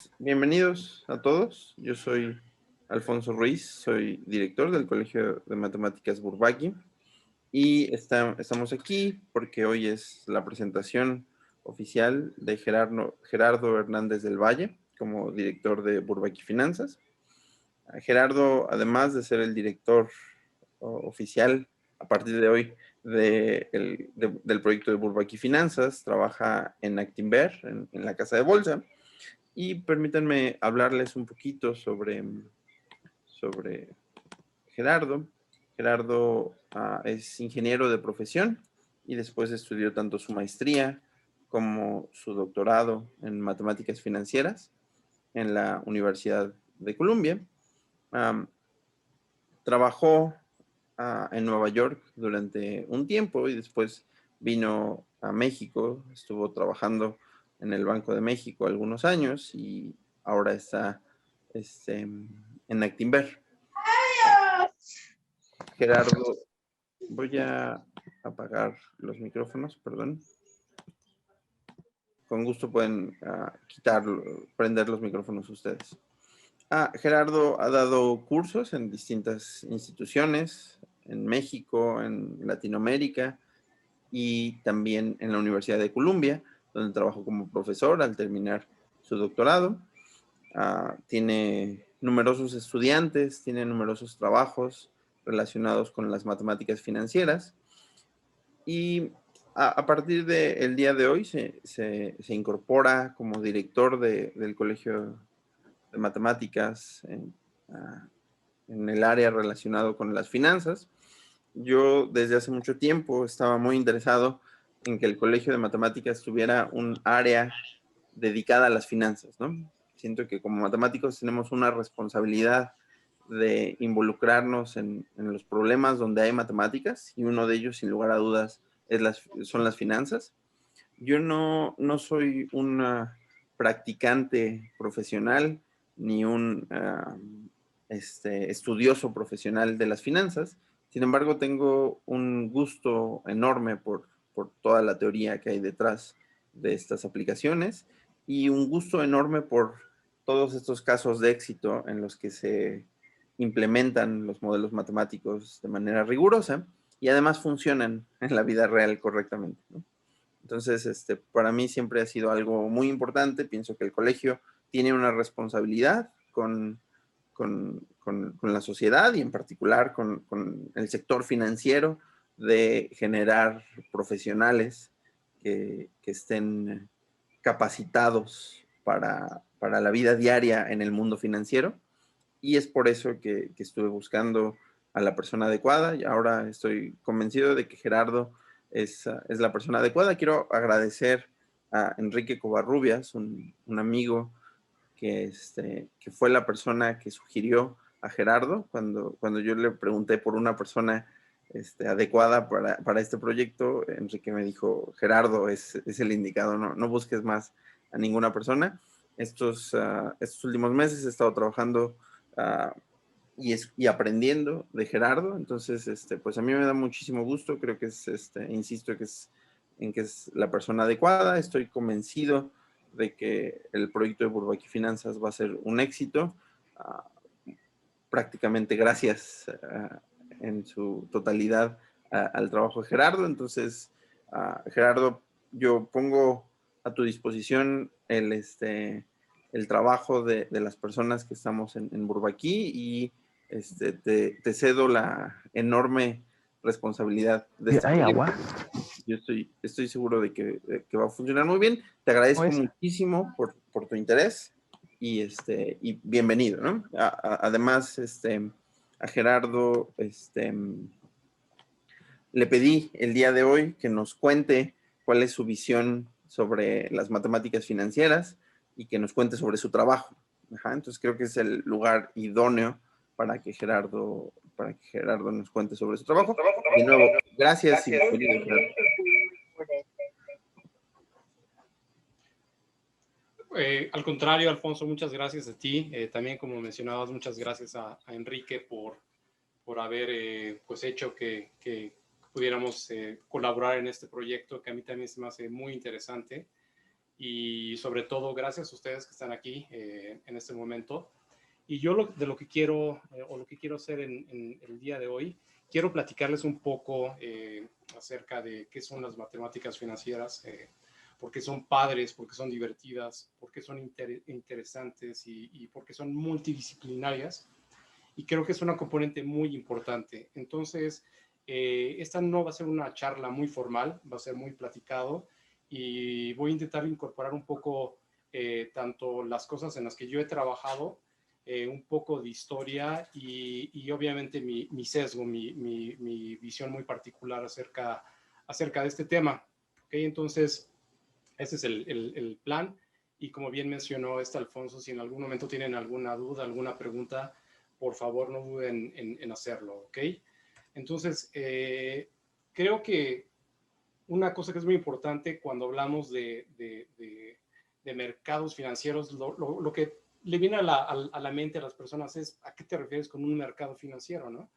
Pues bienvenidos a todos. Yo soy Alfonso Ruiz, soy director del Colegio de Matemáticas Bourbaki y estamos aquí porque hoy es la presentación oficial de Gerardo Hernández del Valle como director de Bourbaki Finanzas. Gerardo, además de ser el director oficial a partir de hoy del proyecto de Bourbaki Finanzas, trabaja en Actinver, en la casa de bolsa. Y permítanme hablarles un poquito sobre Gerardo. Gerardo es ingeniero de profesión y después estudió tanto su maestría como su doctorado en matemáticas financieras en la Universidad de Columbia. Trabajó en Nueva York durante un tiempo y después vino a México, estuvo trabajando en el Banco de México algunos años y ahora está en Actinver. Gerardo, voy a apagar los micrófonos, perdón. Con gusto pueden prender los micrófonos ustedes. Gerardo ha dado cursos en distintas instituciones, en México, en Latinoamérica y también en la Universidad de Columbia, donde trabajó como profesor al terminar su doctorado. Tiene numerosos estudiantes, tiene numerosos trabajos relacionados con las matemáticas financieras y a partir del día de hoy se incorpora como director del Colegio de Matemáticas en el área relacionado con las finanzas. Yo desde hace mucho tiempo estaba muy interesado en que el Colegio de Matemáticas tuviera un área dedicada a las finanzas, ¿no? Siento que como matemáticos tenemos una responsabilidad de involucrarnos en los problemas donde hay matemáticas y uno de ellos, sin lugar a dudas, son las finanzas. Yo no soy una practicante profesional ni un estudioso profesional de las finanzas. Sin embargo, tengo un gusto enorme por toda la teoría que hay detrás de estas aplicaciones y un gusto enorme por todos estos casos de éxito en los que se implementan los modelos matemáticos de manera rigurosa y además funcionan en la vida real correctamente, ¿no? Entonces, para mí siempre ha sido algo muy importante. Pienso que el colegio tiene una responsabilidad con la sociedad y en particular con el sector financiero de generar profesionales que estén capacitados para la vida diaria en el mundo financiero. Y es por eso que estuve buscando a la persona adecuada y ahora estoy convencido de que Gerardo es la persona adecuada. Quiero agradecer a Enrique Covarrubias, un amigo que fue la persona que sugirió a Gerardo cuando yo le pregunté por una persona adecuada para este proyecto. Enrique me dijo, Gerardo es el indicado, no busques más a ninguna persona. Estos últimos meses he estado trabajando y aprendiendo de Gerardo, entonces pues a mí me da muchísimo gusto, creo que insisto en que es la persona adecuada, estoy convencido de que el proyecto de Bourbaki Finanzas va a ser un éxito, prácticamente gracias en su totalidad al trabajo de Gerardo. Entonces, Gerardo, yo pongo a tu disposición el trabajo de las personas que estamos en Bourbaki y te cedo la enorme responsabilidad de este ¿Hay proyecto. agua? Yo estoy seguro de que va a funcionar muy bien. Te agradezco Pues, muchísimo por tu interés y bienvenido, ¿no? Además, a Gerardo, le pedí el día de hoy que nos cuente cuál es su visión sobre las matemáticas financieras y que nos cuente sobre su trabajo. Ajá, entonces creo que es el lugar idóneo para que Gerardo nos cuente sobre su trabajo. De nuevo, gracias y bienvenido, Gerardo. Al contrario, Alfonso, muchas gracias a ti. También, como mencionabas, muchas gracias a Enrique por haber pues hecho que pudiéramos colaborar en este proyecto, que a mí también se me hace muy interesante. y sobre todo gracias a ustedes que están aquí en este momento. Y yo lo que quiero hacer en el día de hoy, quiero platicarles un poco acerca de qué son las matemáticas financieras, porque son padres, porque son divertidas, porque son interesantes y porque son multidisciplinarias. Y creo que es una componente muy importante. Entonces, esta no va a ser una charla muy formal, va a ser muy platicado y voy a intentar incorporar un poco tanto las cosas en las que yo he trabajado, un poco de historia y obviamente mi sesgo, mi visión muy particular acerca de este tema. ¿Okay? Entonces, ese es el plan. Y como bien mencionó Alfonso, si en algún momento tienen alguna duda, alguna pregunta, por favor no duden en hacerlo, ¿ok? Entonces, creo que una cosa que es muy importante cuando hablamos de mercados financieros, lo que le viene a la mente a las personas es ¿a qué te refieres con un mercado financiero, no?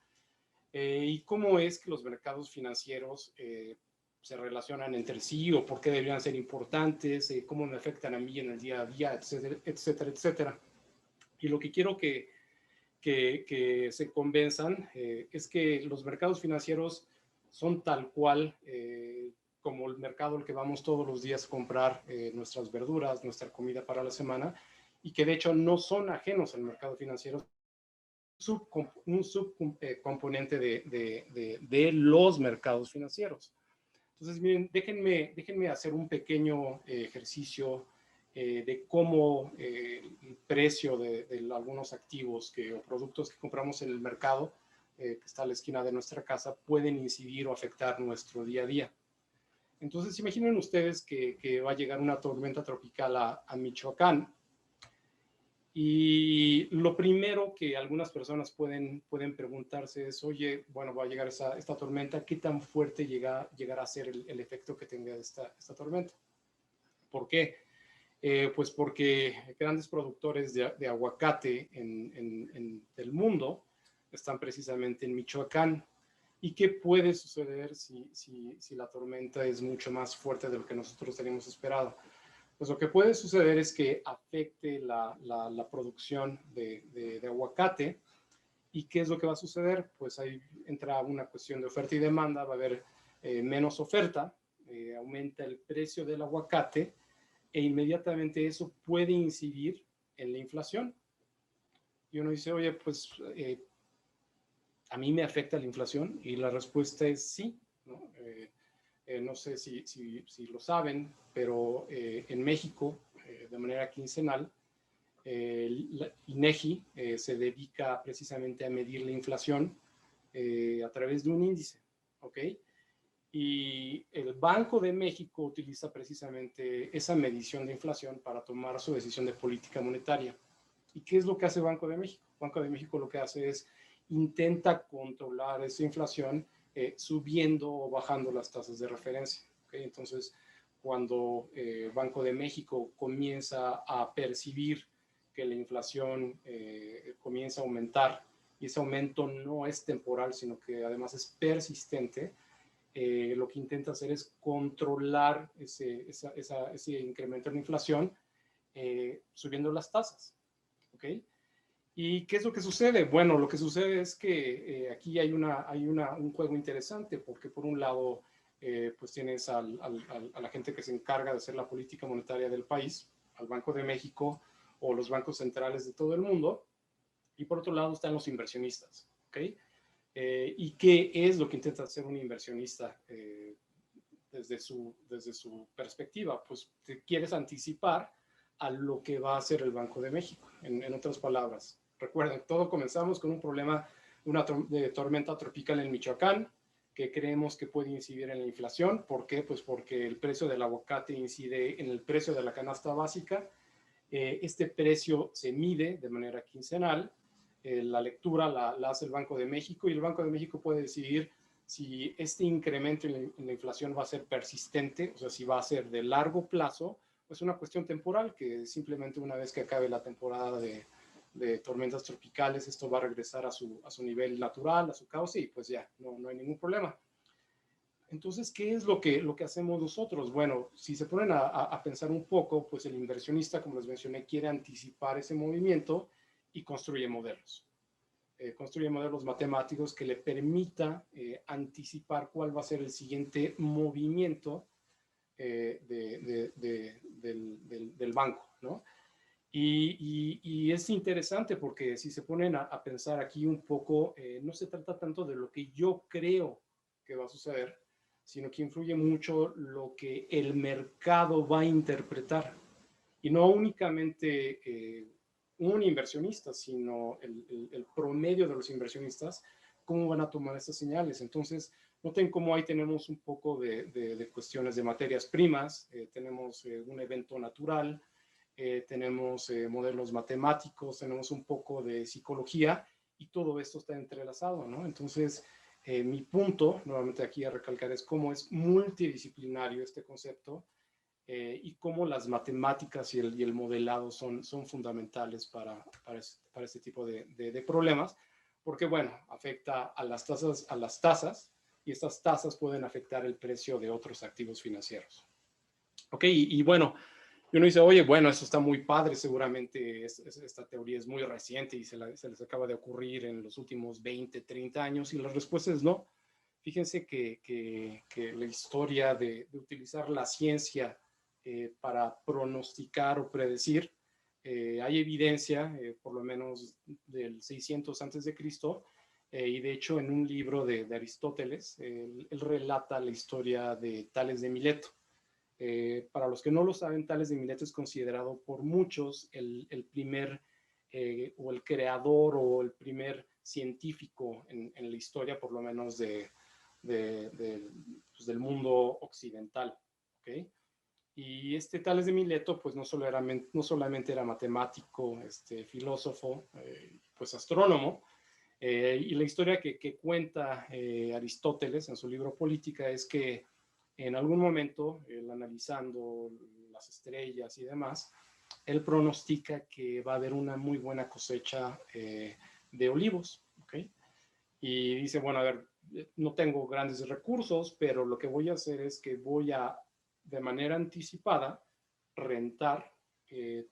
Y cómo es que los mercados financieros se relacionan entre sí o por qué deberían ser importantes, cómo me afectan a mí en el día a día, etcétera, etcétera, etcétera. Y lo que quiero que se convenzan es que los mercados financieros son tal cual como el mercado al que vamos todos los días a comprar nuestras verduras, nuestra comida para la semana, y que de hecho no son ajenos al mercado financiero, un subcomponente de los mercados financieros. Entonces, miren, déjenme hacer un pequeño ejercicio de cómo el precio de algunos activos o productos que compramos en el mercado, que está a la esquina de nuestra casa, pueden incidir o afectar nuestro día a día. Entonces, imaginen ustedes que va a llegar una tormenta tropical a Michoacán. Y lo primero que algunas personas pueden preguntarse es, oye, bueno, va a llegar esta tormenta, ¿qué tan fuerte llegará a ser el efecto que tenga esta tormenta? ¿Por qué? Pues porque grandes productores de aguacate del mundo están precisamente en Michoacán. ¿Y qué puede suceder si la tormenta es mucho más fuerte de lo que nosotros teníamos esperado? Pues lo que puede suceder es que afecte la producción de aguacate. ¿Y qué es lo que va a suceder? Pues ahí entra una cuestión de oferta y demanda, va a haber menos oferta, aumenta el precio del aguacate e inmediatamente eso puede incidir en la inflación. Y uno dice, oye, pues ¿a mí me afecta la inflación? Y la respuesta es sí, ¿no? No sé si lo saben, pero en México, de manera quincenal, INEGI se dedica precisamente a medir la inflación a través de un índice, ¿ok? Y el Banco de México utiliza precisamente esa medición de inflación para tomar su decisión de política monetaria. ¿Y qué es lo que hace Banco de México? Banco de México lo que hace es intenta controlar esa inflación subiendo o bajando las tasas de referencia. ¿Okay? Entonces, cuando Banco de México comienza a percibir que la inflación comienza a aumentar y ese aumento no es temporal, sino que además es persistente, lo que intenta hacer es controlar ese incremento en la inflación subiendo las tasas. ¿Ok? ¿Y qué es lo que sucede? Bueno, lo que sucede es que aquí hay un juego interesante, porque por un lado, pues tienes a la gente que se encarga de hacer la política monetaria del país, al Banco de México o los bancos centrales de todo el mundo, y por otro lado están los inversionistas, ¿ok? ¿Y qué es lo que intenta hacer un inversionista desde su perspectiva? Pues te quieres anticipar a lo que va a hacer el Banco de México. En otras palabras, recuerden, todo comenzamos con un problema de tormenta tropical en Michoacán, que creemos que puede incidir en la inflación. ¿Por qué? Pues porque el precio del aguacate incide en el precio de la canasta básica. Este precio se mide de manera quincenal. La lectura la hace el Banco de México y el Banco de México puede decidir si este incremento en la inflación va a ser persistente, o sea, si va a ser de largo plazo, o es una cuestión temporal, que simplemente una vez que acabe la temporada de tormentas tropicales, esto va a regresar a su nivel natural, a su cauce, y pues ya, no hay ningún problema. Entonces, ¿qué es lo que hacemos nosotros? Bueno, si se ponen a pensar un poco, pues el inversionista, como les mencioné, quiere anticipar ese movimiento y construye modelos matemáticos que le permita anticipar cuál va a ser el siguiente movimiento del banco, ¿no? Y es interesante porque si se ponen a pensar aquí un poco, no se trata tanto de lo que yo creo que va a suceder, sino que influye mucho lo que el mercado va a interpretar. Y no únicamente un inversionista, sino el promedio de los inversionistas, cómo van a tomar estas señales. Entonces, noten cómo ahí tenemos un poco de cuestiones de materias primas, tenemos un evento natural, tenemos modelos matemáticos, tenemos un poco de psicología y todo esto está entrelazado, ¿no? Entonces, mi punto, nuevamente aquí a recalcar, es cómo es multidisciplinario este concepto y cómo las matemáticas y el modelado son fundamentales para este tipo de problemas, porque, bueno, afecta a las tasas y estas tasas pueden afectar el precio de otros activos financieros. Ok, y bueno, y uno dice, oye, bueno, eso está muy padre, seguramente esta teoría es muy reciente y se les acaba de ocurrir en los últimos 20, 30 años, y la respuesta es no. Fíjense que la historia de utilizar la ciencia para pronosticar o predecir, hay evidencia, por lo menos del 600 antes de Cristo, y de hecho en un libro de Aristóteles, él relata la historia de Tales de Mileto. Para los que no lo saben, Tales de Mileto es considerado por muchos el primer o el creador o el primer científico en la historia, por lo menos pues del mundo occidental. ¿Okay? Y Tales de Mileto, pues no solamente era matemático, filósofo, pues astrónomo, y la historia que cuenta Aristóteles en su libro Política es que en algún momento, él analizando las estrellas y demás, él pronostica que va a haber una muy buena cosecha de olivos, ¿ok? Y dice, bueno, a ver, no tengo grandes recursos, pero lo que voy a hacer es que voy a, de manera anticipada, rentar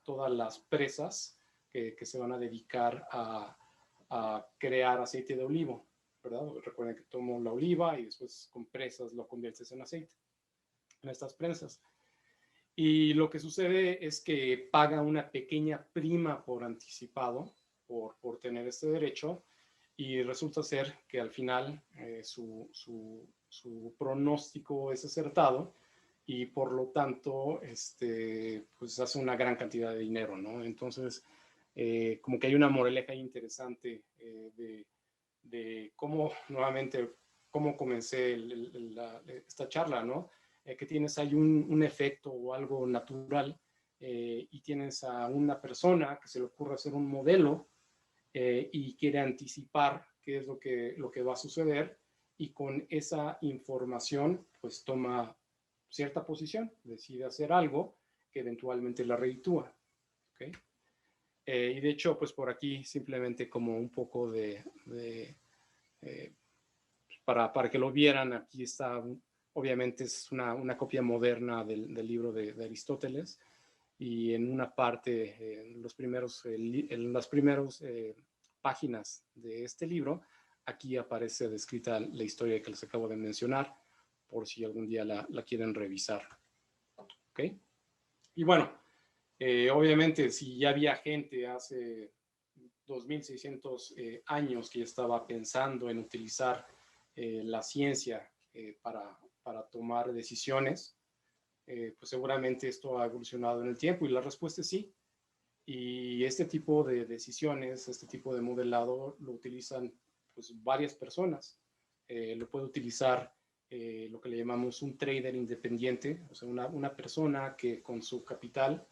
todas las presas que se van a dedicar a crear aceite de olivo, ¿verdad? Recuerden que tomo la oliva y después con presas lo conviertes en aceite, en estas prensas. Y lo que sucede es que paga una pequeña prima por anticipado, por tener este derecho, y resulta ser que al final su pronóstico es acertado y por lo tanto pues hace una gran cantidad de dinero, ¿no? Entonces, como que hay una moraleja interesante de cómo, nuevamente, cómo comencé esta charla, ¿no? Que tienes ahí un efecto o algo natural y tienes a una persona que se le ocurre hacer un modelo y quiere anticipar qué es lo que va a suceder y con esa información pues toma cierta posición, decide hacer algo que eventualmente la reditúa. ¿Okay? Y de hecho, pues por aquí simplemente como un poco para que lo vieran, aquí está, obviamente es una copia moderna del libro de Aristóteles, y en una parte, en las primeras páginas de este libro, aquí aparece descrita la historia que les acabo de mencionar, por si algún día la quieren revisar. ¿Ok? Y bueno, obviamente si ya había gente hace 2600 años que ya estaba pensando en utilizar la ciencia para tomar decisiones, pues seguramente esto ha evolucionado en el tiempo y la respuesta es sí. Y este tipo de decisiones, este tipo de modelado lo utilizan pues varias personas. Lo puede utilizar lo que le llamamos un trader independiente, o sea, una persona que con su capital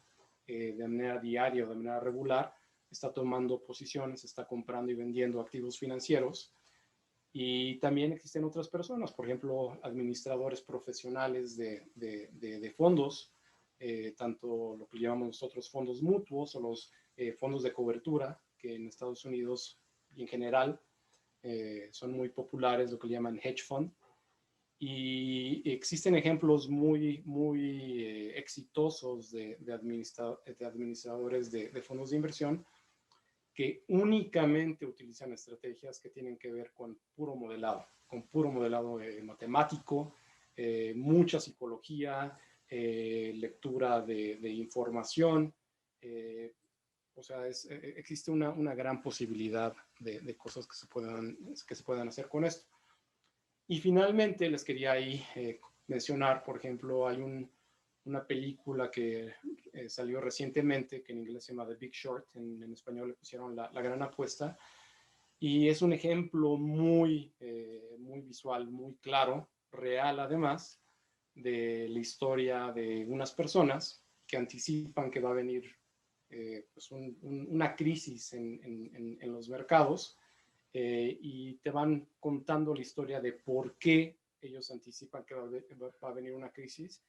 de manera diaria o de manera regular está tomando posiciones, está comprando y vendiendo activos financieros. Y también existen otras personas, por ejemplo, administradores profesionales de fondos, tanto lo que llamamos nosotros fondos mutuos o los fondos de cobertura, que en Estados Unidos y en general son muy populares, lo que llaman hedge fund. Y existen ejemplos muy exitosos de administradores de fondos de inversión que únicamente utilizan estrategias que tienen que ver con puro modelado matemático, mucha psicología, lectura de información. O sea, existe una gran posibilidad de cosas que se puedan hacer con esto. Y finalmente les quería ahí mencionar, por ejemplo, hay una película que salió recientemente, que en inglés se llama The Big Short, en español le pusieron la Gran Apuesta, y es un ejemplo muy visual, muy claro, real además, de la historia de unas personas que anticipan que va a venir pues una crisis en los mercados, y te van contando la historia de por qué ellos anticipan que va a venir una crisis,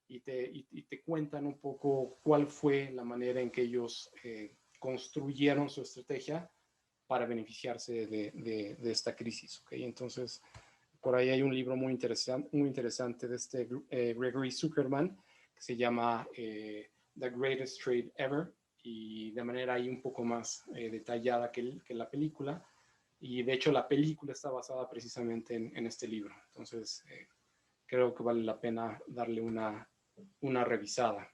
y te cuentan un poco cuál fue la manera en que ellos construyeron su estrategia para beneficiarse de esta crisis. ¿Okay? Entonces, por ahí hay un libro muy interesante de este Gregory Zuckerman, que se llama The Greatest Trade Ever, y de manera ahí un poco más detallada que la película. Y de hecho la película está basada precisamente en este libro. Entonces, creo que vale la pena darle una revisada.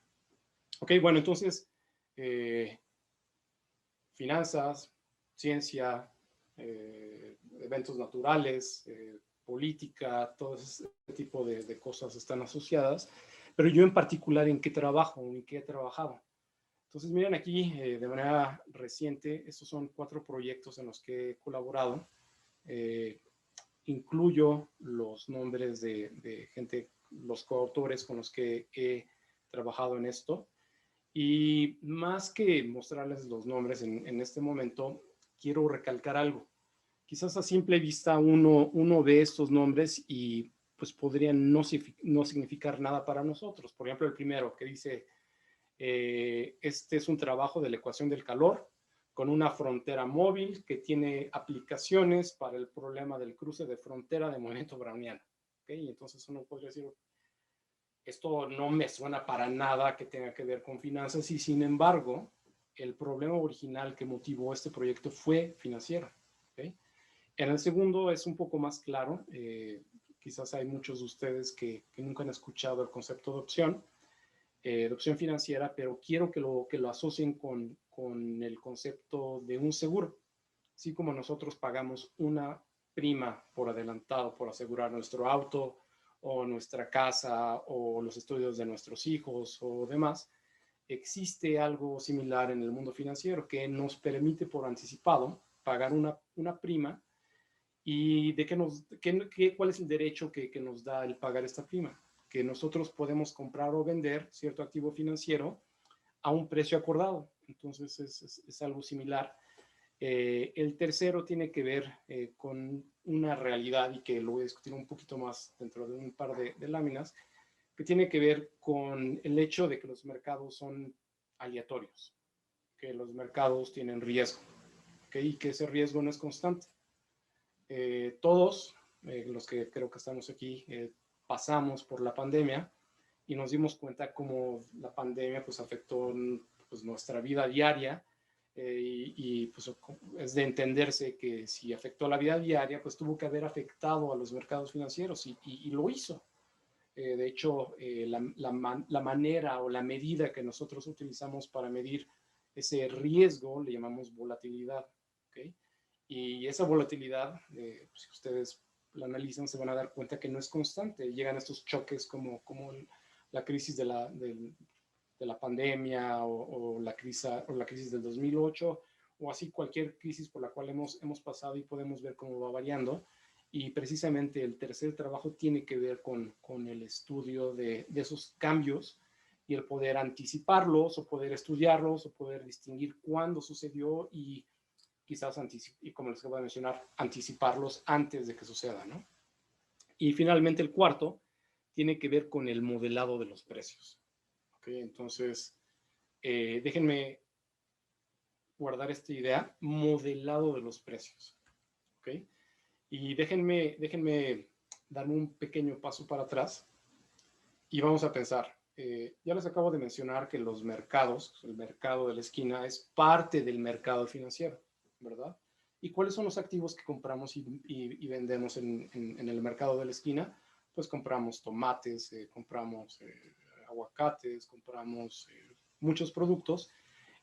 Ok, bueno, entonces, finanzas, ciencia, eventos naturales, política, todo ese tipo de cosas están asociadas, pero yo en particular, ¿en qué trabajo? ¿En qué he trabajado? Entonces, miren aquí, de manera reciente, estos son 4 proyectos en los que he colaborado. Incluyo los nombres de gente, los coautores con los que he trabajado en esto. Y más que mostrarles los nombres en este momento, quiero recalcar algo. Quizás a simple vista uno ve estos nombres y pues podrían no significar nada para nosotros. Por ejemplo, el primero que dice, este es un trabajo de la ecuación del calor con una frontera móvil que tiene aplicaciones para el problema del cruce de frontera de movimiento browniano. ¿Okay? Y entonces uno podría decir, esto no me suena para nada que tenga que ver con finanzas, y sin embargo, el problema original que motivó este proyecto fue financiero. ¿Okay? En el segundo es un poco más claro. Quizás hay muchos de ustedes que nunca han escuchado el concepto de opción financiera, pero quiero que lo asocien con el concepto de un seguro. Así como nosotros pagamos una prima por adelantado por asegurar nuestro auto o nuestra casa o los estudios de nuestros hijos o demás, existe algo similar en el mundo financiero que nos permite por anticipado pagar una prima. ¿Y de cuál es el derecho que nos da el pagar esta prima? Que nosotros podemos comprar o vender cierto activo financiero a un precio acordado. Entonces es algo similar. El tercero tiene que ver con una realidad, y que lo voy a discutir un poquito más dentro de un par de láminas, que tiene que ver con el hecho de que los mercados son aleatorios, que los mercados tienen riesgo, ¿okay? Y que ese riesgo no es constante. Todos los que creo que estamos aquí pasamos por la pandemia y nos dimos cuenta cómo la pandemia pues afectó pues nuestra vida diaria, y pues es de entenderse que si afectó la vida diaria pues tuvo que haber afectado a los mercados financieros, y lo hizo. De hecho, la manera o la medida que nosotros utilizamos para medir ese riesgo le llamamos volatilidad. ¿Okay? Y esa volatilidad, si ustedes la analizan, se van a dar cuenta que no es constante. Llegan estos choques como la crisis de la pandemia, o la crisis del 2008, o así cualquier crisis por la cual hemos pasado, y podemos ver cómo va variando. Y precisamente el tercer trabajo tiene que ver con el estudio de esos cambios, y el poder anticiparlos, o poder estudiarlos, o poder distinguir cuándo sucedió, y quizás, y como les acabo de mencionar, anticiparlos antes de que suceda, ¿no? Y finalmente el cuarto tiene que ver con el modelado de los precios. ¿Okay? Entonces, déjenme guardar esta idea, modelado de los precios. ¿Okay? Y déjenme darme un pequeño paso para atrás y vamos a pensar, ya les acabo de mencionar que los mercados, el mercado de la esquina es parte del mercado financiero, ¿verdad? ¿Y cuáles son los activos que compramos y vendemos en el mercado de la esquina? Pues compramos tomates, compramos aguacates, compramos muchos productos.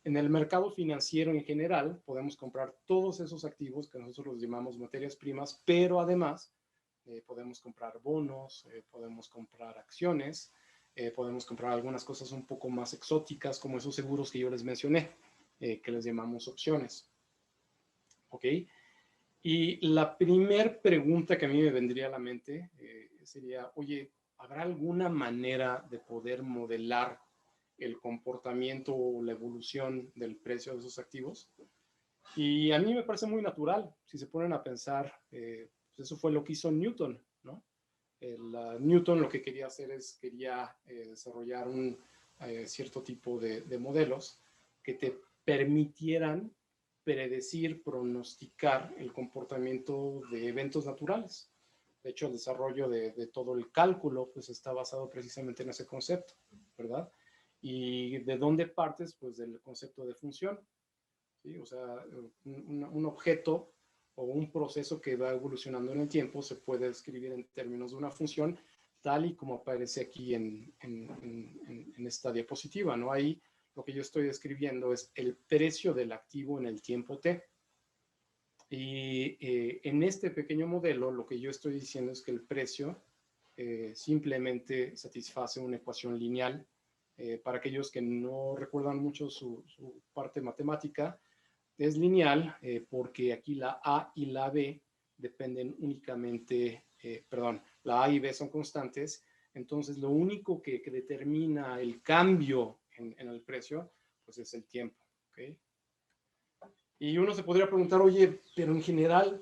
En el mercado financiero en general podemos comprar todos esos activos que nosotros los llamamos materias primas, pero además podemos comprar bonos, podemos comprar acciones, podemos comprar algunas cosas un poco más exóticas como esos seguros que yo les mencioné, que les llamamos opciones. ¿Ok? Y la primer pregunta que a mí me vendría a la mente sería, oye, ¿habrá alguna manera de poder modelar el comportamiento o la evolución del precio de esos activos? Y a mí me parece muy natural, si se ponen a pensar, pues eso fue lo que hizo Newton, ¿no? Newton lo que quería hacer es, quería desarrollar un cierto tipo de modelos que te permitieran predecir, pronosticar el comportamiento de eventos naturales. De hecho, el desarrollo de todo el cálculo pues está basado precisamente en ese concepto, ¿verdad? ¿Y de dónde partes? Pues del concepto de función, ¿sí? O sea, un objeto o un proceso que va evolucionando en el tiempo se puede describir en términos de una función tal y como aparece aquí en esta diapositiva, ¿no? Ahí lo que yo estoy describiendo es el precio del activo en el tiempo t. Y en este pequeño modelo lo que yo estoy diciendo es que el precio simplemente satisface una ecuación lineal. Para aquellos que no recuerdan mucho su parte matemática, es lineal porque aquí la A y la B dependen únicamente, perdón, la A y B son constantes, entonces lo único que determina el cambio en el precio, pues es el tiempo, ¿ok? Y uno se podría preguntar, oye, pero en general,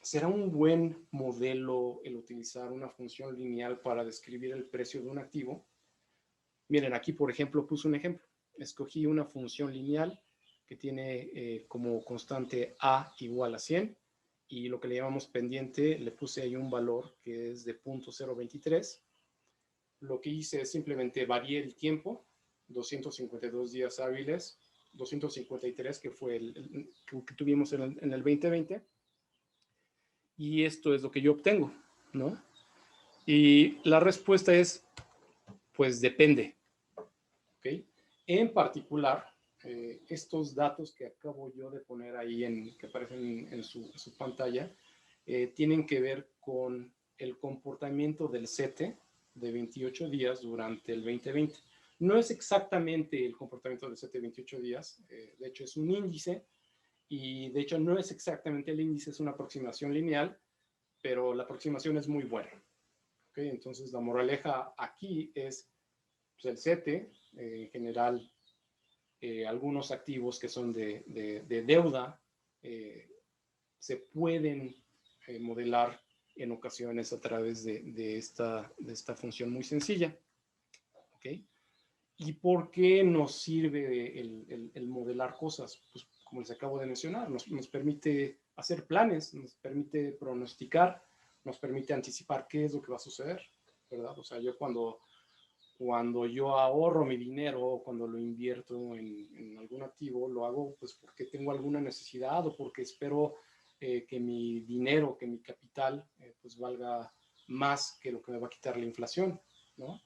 ¿será un buen modelo el utilizar una función lineal para describir el precio de un activo? Miren, aquí por ejemplo puse un ejemplo. Escogí una función lineal que tiene como constante A igual a 100 y lo que le llamamos pendiente, le puse ahí un valor que es de 0.023. Lo que hice es simplemente varié el tiempo, 252 días hábiles, 253 que fue el que tuvimos en el 2020, y esto es lo que yo obtengo, ¿no? Y la respuesta es, pues depende, ¿ok? En particular, estos datos que acabo yo de poner ahí, que aparecen en su pantalla, tienen que ver con el comportamiento del CETE de 28 días durante el 2020. No es exactamente el comportamiento del CETE de 28 días, de hecho es un índice, y de hecho no es exactamente el índice, es una aproximación lineal, pero la aproximación es muy buena. ¿Okay? Entonces la moraleja aquí es pues, el CETE, en general, algunos activos que son de deuda se pueden modelar en ocasiones a través de esta función muy sencilla. ¿Okay? ¿Y por qué nos sirve el modelar cosas? Pues como les acabo de mencionar, nos permite hacer planes, nos permite pronosticar, nos permite anticipar qué es lo que va a suceder, ¿verdad? O sea, yo cuando yo ahorro mi dinero, cuando lo invierto en algún activo, lo hago pues porque tengo alguna necesidad o porque espero que mi dinero, que mi capital, pues valga más que lo que me va a quitar la inflación, ¿no?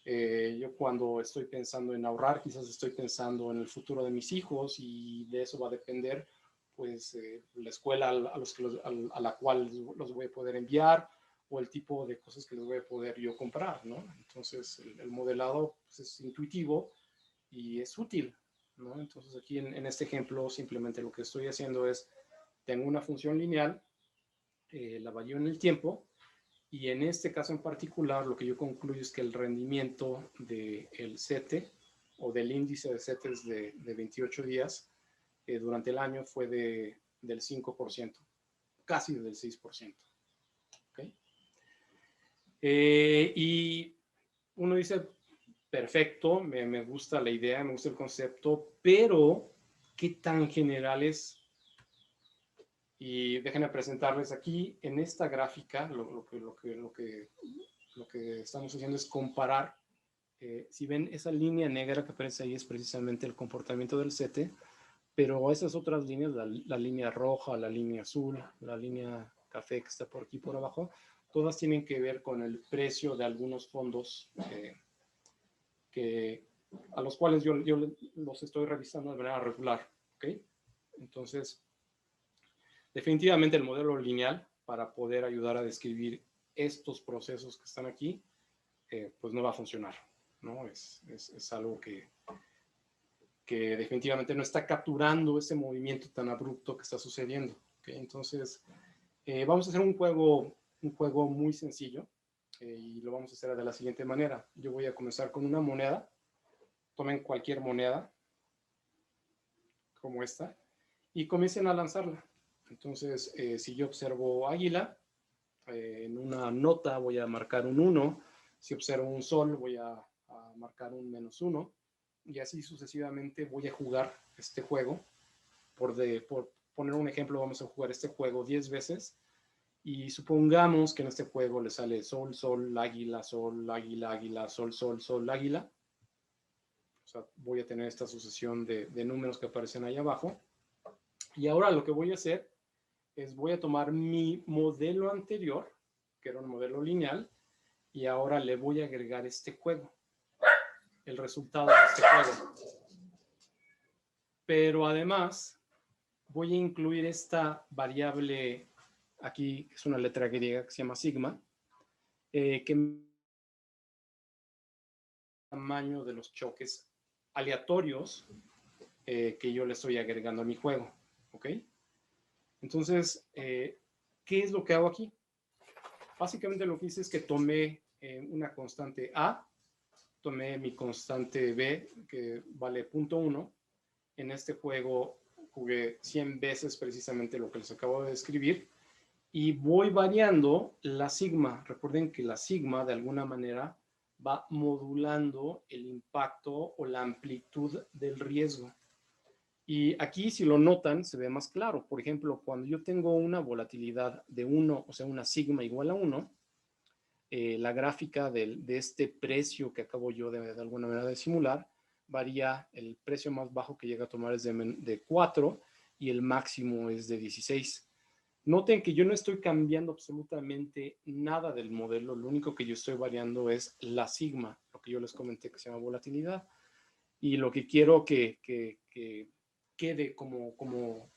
Yo cuando estoy pensando en ahorrar, quizás estoy pensando en el futuro de mis hijos y de eso va a depender pues la escuela a la cual los voy a poder enviar o el tipo de cosas que les voy a poder yo comprar, ¿no? Entonces el modelado pues, es intuitivo y es útil, ¿no? Entonces aquí en este ejemplo simplemente lo que estoy haciendo es, tengo una función lineal, la varío en el tiempo, y en este caso en particular, lo que yo concluyo es que el rendimiento del CETE o del índice de CETES de 28 días durante el año fue del 5%, casi del 6%. ¿Okay? Y uno dice, perfecto, me gusta la idea, me gusta el concepto, pero ¿qué tan general es? Y déjenme presentarles aquí en esta gráfica, lo que estamos haciendo es comparar. Si ven esa línea negra que aparece ahí es precisamente el comportamiento del CETE, pero esas otras líneas, la línea roja, la línea azul, la línea café que está por aquí por abajo, todas tienen que ver con el precio de algunos fondos a los cuales yo los estoy revisando de manera regular. ¿Okay? Entonces, definitivamente el modelo lineal para poder ayudar a describir estos procesos que están aquí, pues no va a funcionar, ¿no? Es algo que definitivamente no está capturando ese movimiento tan abrupto que está sucediendo. ¿Okay? Entonces, vamos a hacer un juego muy sencillo y lo vamos a hacer de la siguiente manera. Yo voy a comenzar con una moneda. Tomen cualquier moneda, como esta, y comiencen a lanzarla. Entonces, si yo observo águila, en una nota voy a marcar un 1. Si observo un sol, voy a marcar un -1. Y así sucesivamente voy a jugar este juego. Por poner un ejemplo, vamos a jugar este juego 10 veces. Y supongamos que en este juego le sale sol, sol, águila, sol, águila, águila, sol, sol, sol, águila. O sea, voy a tener esta sucesión de números que aparecen ahí abajo. Y ahora lo que voy a hacer es voy a tomar mi modelo anterior, que era un modelo lineal, y ahora le voy a agregar este juego, el resultado de este juego. Pero además voy a incluir esta variable aquí, que es una letra griega que se llama sigma, que es el tamaño de los choques aleatorios que yo le estoy agregando a mi juego. ¿Ok? Entonces, ¿qué es lo que hago aquí? Básicamente lo que hice es que tomé una constante A, tomé mi constante B, que vale 0.1. En este juego jugué 100 veces precisamente lo que les acabo de describir y voy variando la sigma. Recuerden que la sigma de alguna manera va modulando el impacto o la amplitud del riesgo. Y aquí, si lo notan, se ve más claro. Por ejemplo, cuando yo tengo una volatilidad de 1, o sea, una sigma igual a 1, la gráfica de este precio que acabo yo de alguna manera de simular, varía. El precio más bajo que llega a tomar es de 4 y el máximo es de 16. Noten que yo no estoy cambiando absolutamente nada del modelo, lo único que yo estoy variando es la sigma, lo que yo les comenté que se llama volatilidad. Y lo que quiero que quede como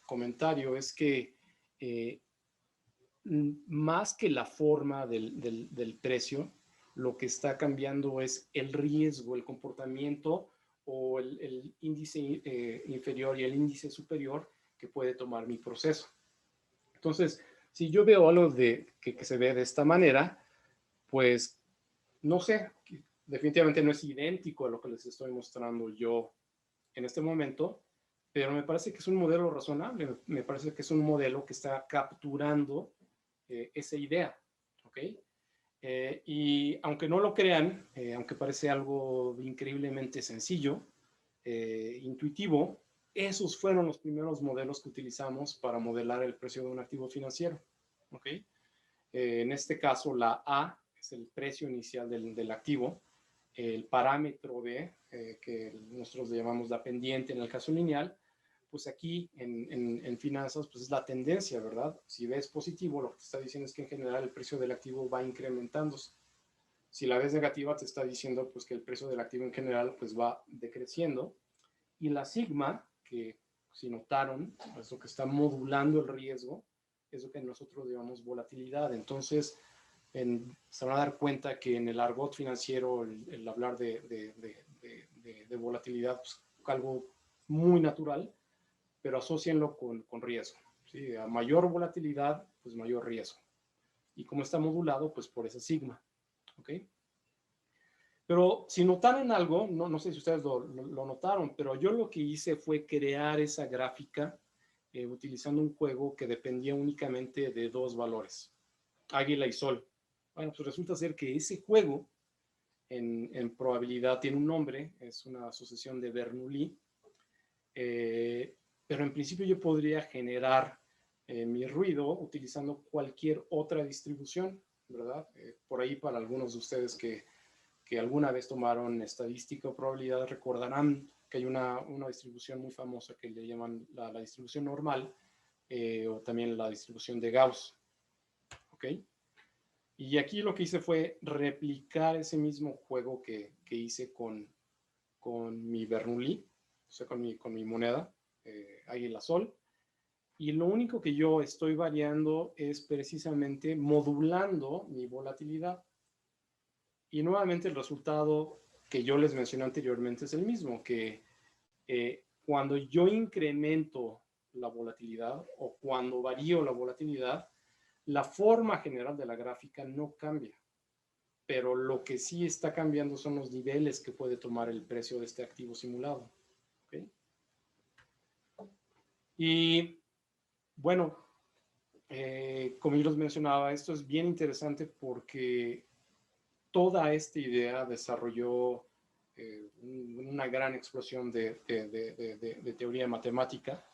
comentario es que más que la forma del precio, lo que está cambiando es el riesgo, el comportamiento o el índice inferior y el índice superior que puede tomar mi proceso. Entonces, si yo veo algo que se ve de esta manera, pues no sé, definitivamente no es idéntico a lo que les estoy mostrando yo en este momento, pero me parece que es un modelo razonable, me parece que es un modelo que está capturando esa idea, ¿ok? Y aunque no lo crean, aunque parece algo increíblemente sencillo, intuitivo, esos fueron los primeros modelos que utilizamos para modelar el precio de un activo financiero, ¿ok? En este caso, la A es el precio inicial del activo, el parámetro B, que nosotros le llamamos la pendiente en el caso lineal, pues aquí en finanzas, pues es la tendencia, ¿verdad? Si ves positivo, lo que te está diciendo es que en general el precio del activo va incrementándose. Si la ves negativa, te está diciendo pues que el precio del activo en general pues va decreciendo. Y la sigma, que si notaron, es lo que está modulando el riesgo, es lo que nosotros llamamos volatilidad. Entonces, se van a dar cuenta que en el argot financiero, el hablar de volatilidad, pues algo muy natural, pero asócienlo con riesgo. ¿Sí? A mayor volatilidad, pues mayor riesgo. Y como está modulado, pues por esa sigma. ¿Ok? Pero si notaron algo, no sé si ustedes lo notaron, pero yo lo que hice fue crear esa gráfica utilizando un juego que dependía únicamente de dos valores, águila y sol. Bueno, pues resulta ser que ese juego en probabilidad tiene un nombre, es una sucesión de Bernoulli, pero en principio yo podría generar mi ruido utilizando cualquier otra distribución, ¿verdad? Por ahí para algunos de ustedes que alguna vez tomaron estadística o probabilidad recordarán que hay una distribución muy famosa que le llaman la distribución normal o también la distribución de Gauss, ¿ok? Y aquí lo que hice fue replicar ese mismo juego que hice con mi Bernoulli, o sea, con mi moneda, Águila Sol. Y lo único que yo estoy variando es precisamente modulando mi volatilidad. Y nuevamente el resultado que yo les mencioné anteriormente es el mismo, que cuando yo incremento la volatilidad o cuando varío la volatilidad, la forma general de la gráfica no cambia. Pero lo que sí está cambiando son los niveles que puede tomar el precio de este activo simulado. ¿Okay? Y bueno, como yo les mencionaba, esto es bien interesante porque toda esta idea desarrolló una gran explosión de teoría matemática,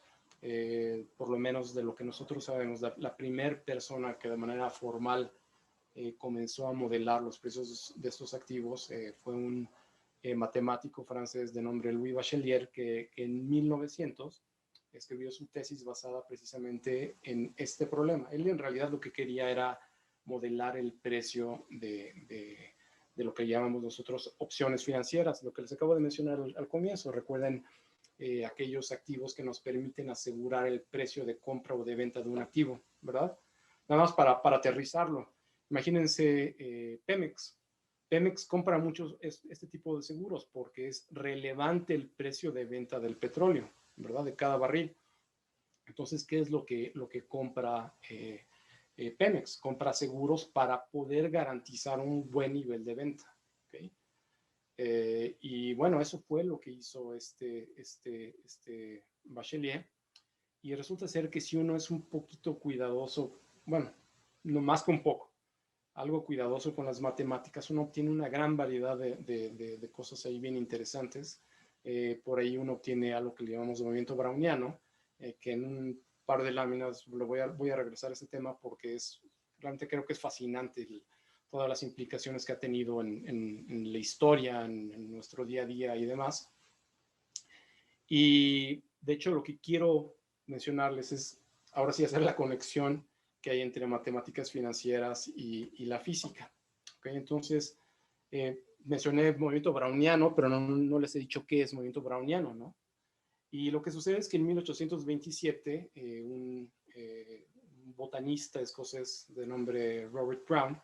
por lo menos de lo que nosotros sabemos. La primera persona que de manera formal comenzó a modelar los precios de estos activos fue un matemático francés de nombre Louis Bachelier, que en 1900 escribió su tesis basada precisamente en este problema. Él en realidad lo que quería era modelar el precio de lo que llamamos nosotros opciones financieras, lo que les acabo de mencionar al comienzo. Recuerden aquellos activos que nos permiten asegurar el precio de compra o de venta de un activo, ¿verdad? Nada más para aterrizarlo. Imagínense Pemex. Pemex compra muchos este tipo de seguros porque es relevante el precio de venta del petróleo, ¿verdad? De cada barril. Entonces, ¿qué es lo que compra Pemex? Compra seguros para poder garantizar un buen nivel de venta. ¿Okay? Y bueno, eso fue lo que hizo este Bachelier. Y resulta ser que si uno es un poquito cuidadoso, bueno, no más que un poco, algo cuidadoso con las matemáticas, uno obtiene una gran variedad de cosas ahí bien interesantes. Por ahí uno obtiene algo que le llamamos movimiento browniano, que en un par de láminas voy a regresar a ese tema porque realmente creo que es fascinante todas las implicaciones que ha tenido en la historia, en nuestro día a día y demás. Y de hecho lo que quiero mencionarles es ahora sí hacer la conexión que hay entre matemáticas financieras y la física. ¿Okay? Entonces, mencioné movimiento browniano, pero no les he dicho qué es movimiento browniano, ¿no? Y lo que sucede es que en 1827, un botanista escocés de nombre Robert Brown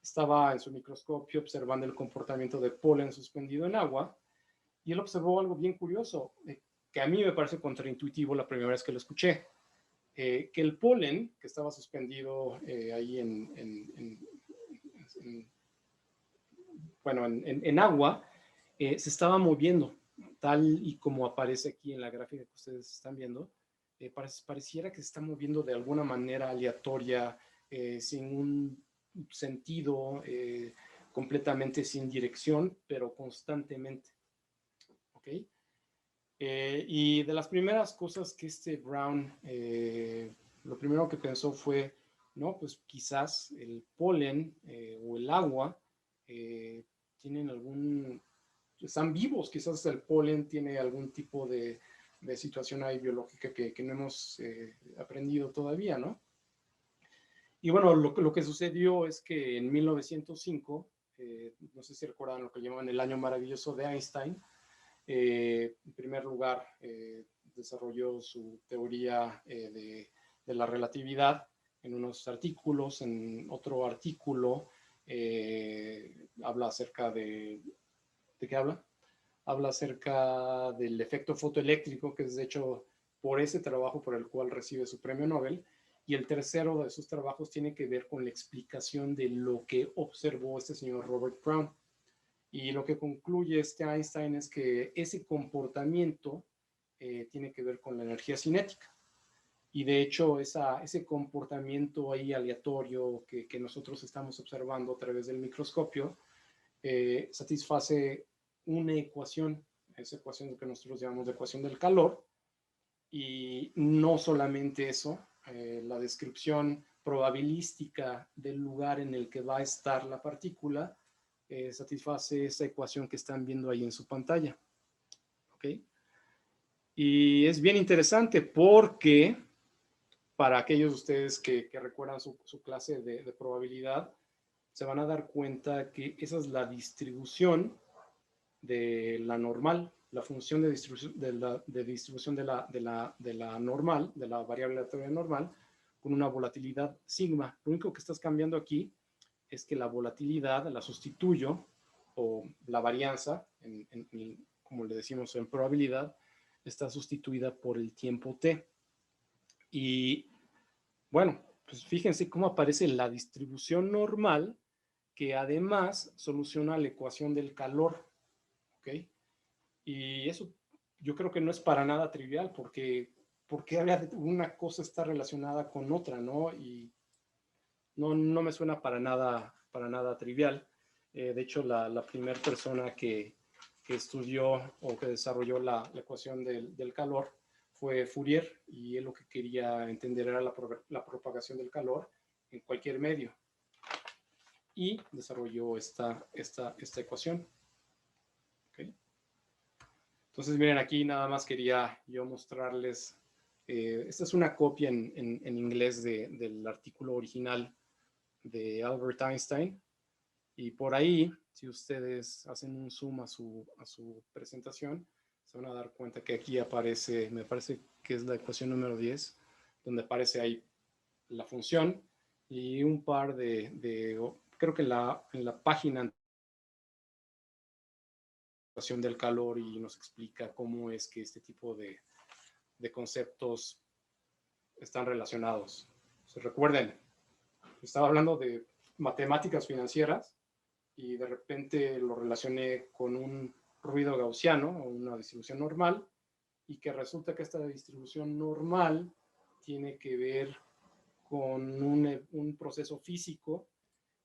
estaba en su microscopio observando el comportamiento de polen suspendido en agua y él observó algo bien curioso, que a mí me parece contraintuitivo la primera vez que lo escuché. Que el polen que estaba suspendido ahí en agua se estaba moviendo, tal y como aparece aquí en la gráfica que ustedes están viendo. Pareciera que se está moviendo de alguna manera aleatoria, sin un sentido, completamente sin dirección, pero constantemente. ¿Ok? Y de las primeras cosas que Brown, lo primero que pensó fue, no, pues quizás el polen o el agua tienen están vivos, quizás el polen tiene algún tipo de situación ahí biológica que no hemos aprendido todavía, ¿no? Y bueno, lo que sucedió es que en 1905, no sé si recuerdan lo que llaman el año maravilloso de Einstein. En primer lugar, desarrolló su teoría de la relatividad en unos artículos. En otro artículo habla acerca ¿de qué habla? Habla acerca del efecto fotoeléctrico, que es de hecho por ese trabajo por el cual recibe su premio Nobel. Y el tercero de sus trabajos tiene que ver con la explicación de lo que observó este señor Robert Brown. Y lo que concluye Einstein es que ese comportamiento tiene que ver con la energía cinética. Y de hecho, ese comportamiento ahí aleatorio que nosotros estamos observando a través del microscopio satisface una ecuación, esa ecuación que nosotros llamamos de ecuación del calor. Y no solamente eso, la descripción probabilística del lugar en el que va a estar la partícula, satisface esa ecuación que están viendo ahí en su pantalla. ¿Ok? Y es bien interesante porque para aquellos de ustedes que recuerdan su clase de probabilidad, se van a dar cuenta que esa es la distribución de la normal, la función de distribución de la normal, de la variable aleatoria normal, con una volatilidad sigma. Lo único que estás cambiando aquí es que la volatilidad la sustituyo, o la varianza, como le decimos en probabilidad, está sustituida por el tiempo t. Y bueno, pues fíjense cómo aparece la distribución normal, que además soluciona la ecuación del calor. ¿Ok? Y eso yo creo que no es para nada trivial, porque una cosa está relacionada con otra, ¿no? Y no me suena para nada trivial. De hecho, la primera persona que estudió o que desarrolló la ecuación del calor fue Fourier, y él lo que quería entender era la propagación del calor en cualquier medio. Y desarrolló esta ecuación. ¿Okay? Entonces, miren, aquí nada más quería yo mostrarles, esta es una copia en inglés del artículo original de Albert Einstein, y por ahí, si ustedes hacen un zoom a su presentación, se van a dar cuenta que aquí aparece, me parece que es la ecuación número 10, donde aparece ahí la función y un par creo que en la página del calor, y nos explica cómo es que este tipo de conceptos están relacionados. Se recuerden, estaba hablando de matemáticas financieras y de repente lo relacioné con un ruido gaussiano o una distribución normal, y que resulta que esta distribución normal tiene que ver con un proceso físico,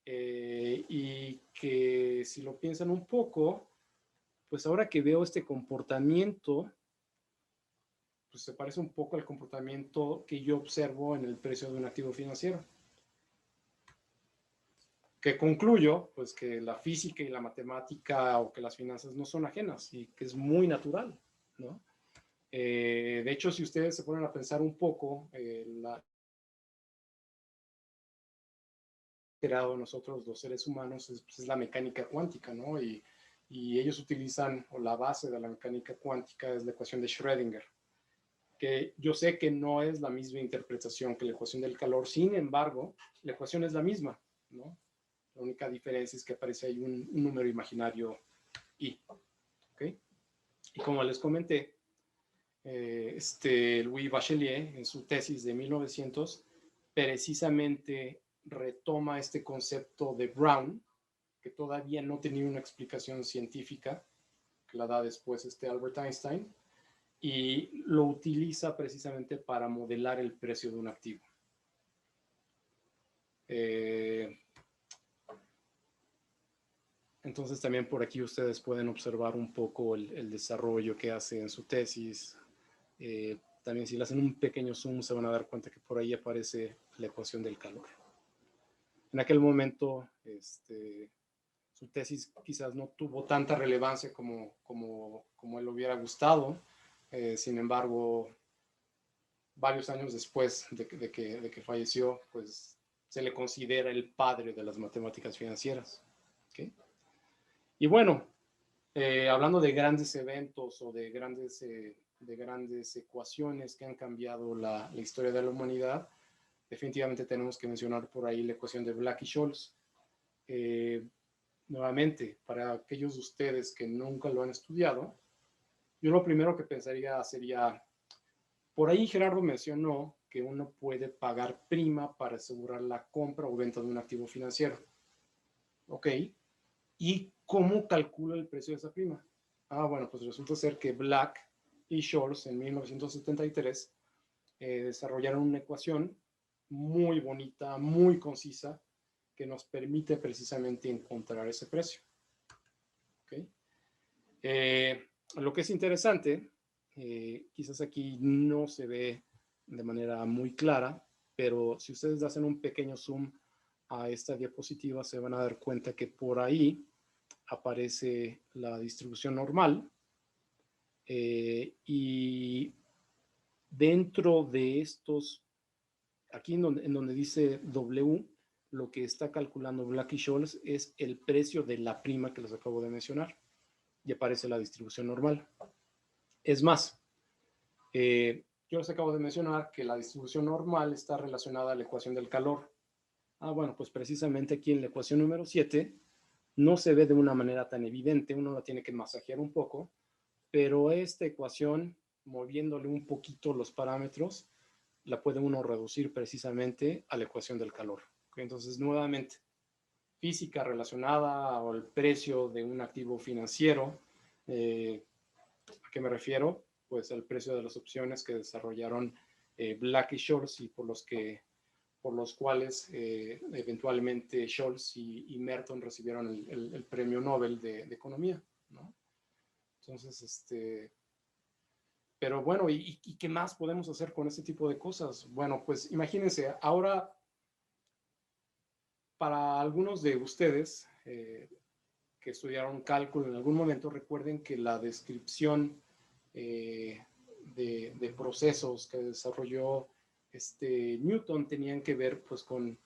y que si lo piensan un poco, pues ahora que veo este comportamiento, pues se parece un poco al comportamiento que yo observo en el precio de un activo financiero. Que concluyo, pues, que la física y la matemática, o que las finanzas no son ajenas, y que es muy natural, ¿no? De hecho, si ustedes se ponen a pensar un poco, creado nosotros los seres humanos es la mecánica cuántica, ¿no? Y ellos utilizan, o la base de la mecánica cuántica es la ecuación de Schrödinger, que yo sé que no es la misma interpretación que la ecuación del calor, sin embargo, la ecuación es la misma, ¿no? La única diferencia es que aparece ahí un número imaginario i, ¿ok? Y como les comenté, Louis Bachelier, en su tesis de 1900, precisamente retoma este concepto de Brown, que todavía no tenía una explicación científica, que la da después Albert Einstein, y lo utiliza precisamente para modelar el precio de un activo. Entonces también por aquí ustedes pueden observar un poco el desarrollo que hace en su tesis. También si le hacen un pequeño zoom se van a dar cuenta que por ahí aparece la ecuación del calor. En aquel momento su tesis quizás no tuvo tanta relevancia como él hubiera gustado. Sin embargo, varios años después de que falleció, pues se le considera el padre de las matemáticas financieras. ¿Okay? Y bueno, hablando de grandes eventos o de grandes ecuaciones que han cambiado la historia de la humanidad, definitivamente tenemos que mencionar por ahí la ecuación de Black-Scholes. Nuevamente, para aquellos de ustedes que nunca lo han estudiado, yo lo primero que pensaría sería, por ahí Gerardo mencionó que uno puede pagar prima para asegurar la compra o venta de un activo financiero. Ok, ¿y cómo calcula el precio de esa prima? Bueno, pues resulta ser que Black y Scholes en 1973 desarrollaron una ecuación muy bonita, muy concisa, que nos permite precisamente encontrar ese precio. ¿Okay? Lo que es interesante, quizás aquí no se ve de manera muy clara, pero si ustedes hacen un pequeño zoom a esta diapositiva, se van a dar cuenta que por ahí aparece la distribución normal, y dentro de estos, aquí en donde dice W, lo que está calculando Black-Scholes es el precio de la prima que les acabo de mencionar, y aparece la distribución normal. Es más, yo les acabo de mencionar que la distribución normal está relacionada a la ecuación del calor. Bueno, pues precisamente aquí en la ecuación número 7 no se ve de una manera tan evidente, uno la tiene que masajear un poco, pero esta ecuación, moviéndole un poquito los parámetros, la puede uno reducir precisamente a la ecuación del calor. ¿Okay? Entonces, nuevamente, física relacionada al precio de un activo financiero. ¿A qué me refiero? Pues al precio de las opciones que desarrollaron Black-Scholes y por los cuales eventualmente Scholz y Merton recibieron el premio Nobel de Economía, ¿no? Entonces, pero bueno, ¿y qué más podemos hacer con este tipo de cosas? Bueno, pues imagínense, ahora para algunos de ustedes que estudiaron cálculo en algún momento, recuerden que la descripción de procesos que desarrolló Newton tenían que ver pues con